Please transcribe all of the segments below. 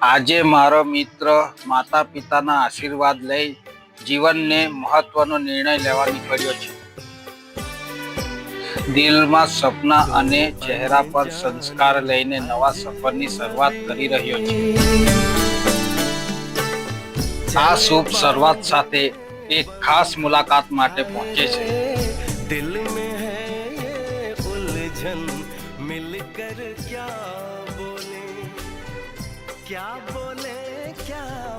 આજે મારો મિત્ર માતા પિતાના આશીર્વાદ લઈ જીવનને મહત્વનો નિર્ણય લેવા નીકળ્યો છે. દિલમાં સપના અને ચહેરા પર સંસ્કાર લઈને નવા સફરની શરૂઆત કરી રહ્યો છે. આ શુભ શરૂઆત સાથે એક ખાસ મુલાકાત માટે પહોંચે છે. દિલ મેં હૈ ઉલઝન મિલકર क्या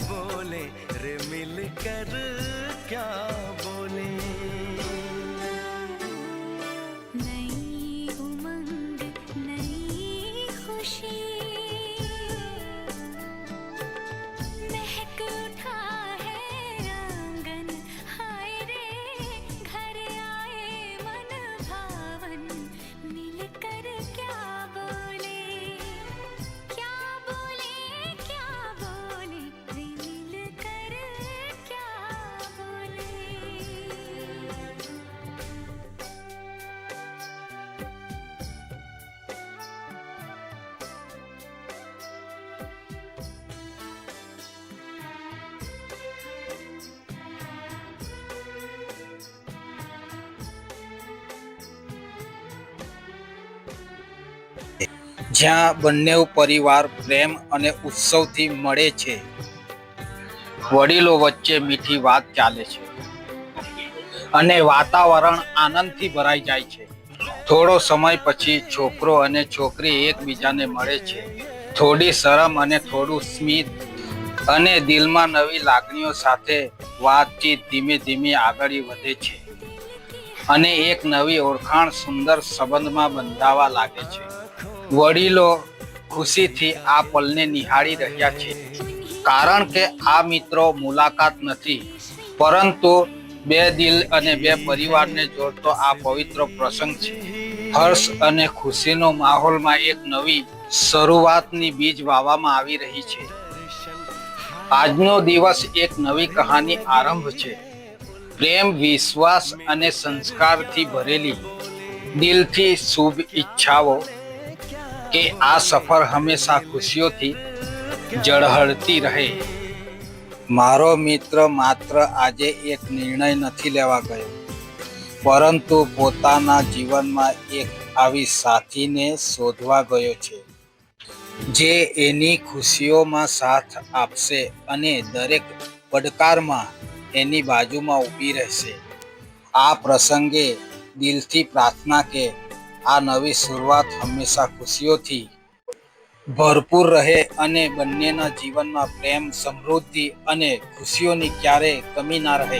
बोले रे मिलकर क्या बोले. नई उमंग नई खुशी महक उठा है आंगन हाय रे घर आए मन भावन मिलकर क्या बोले क्या बोले क्या बोले रे मिलकर क्या बोले. જ્યાં બંને પરિવાર પ્રેમ અને ઉત્સવથી મળે છે. વડીલો વચ્ચે મીઠી વાત ચાલે છે અને વાતાવરણ આનંદથી ભરાઈ જાય છે. થોડો સમય પછી છોકરો અને છોકરી એકબીજાને મળે છે. થોડી શરમ અને થોડું સ્મિત અને દિલમાં નવી લાગણીઓ સાથે વાતચીત ધીમે ધીમે આગળ વધે છે અને એક નવી ઓળખાણ સુંદર સંબંધમાં બંધાવા લાગે છે. વડીલો ખુશીથી આ પલને નિહાળી રહ્યા છે, કારણ કે આ મિત્રો મુલાકાત નથી, પરંતુ બે દિલ અને બે પરિવારને જોડતો આ પવિત્ર પ્રસંગ છે. હર્ષ અને ખુશીનો માહોલમાં એક નવી શરૂઆતની બીજ વાવવામાં આવી રહી છે. આજનો દિવસ એક નવી કહાની આરંભ છે. પ્રેમ, વિશ્વાસ અને સંસ્કારથી ભરેલી દિલથી શુભ ઈચ્છાઓ કે આ સફર હંમેશા ખુશીઓથી ઝળહળતી રહે. મારો મિત્ર માત્ર આજે એક નિર્ણય નથી લેવા ગયો, પરંતુ પોતાના જીવનમાં એક આવી સાથીને શોધવા ગયો છે, જે એની ખુશીઓમાં સાથ આપશે અને દરેક પડકારમાં એની બાજુમાં ઊભી રહેશે. આ પ્રસંગે દિલથી પ્રાર્થના કે આ નવી શરૂઆત હંમેશા ખુશીઓથી ભરપૂર રહે અને બંનેના જીવનમાં પ્રેમ, સમૃદ્ધિ અને ખુશીઓની ક્યારેય કમી ના રહે.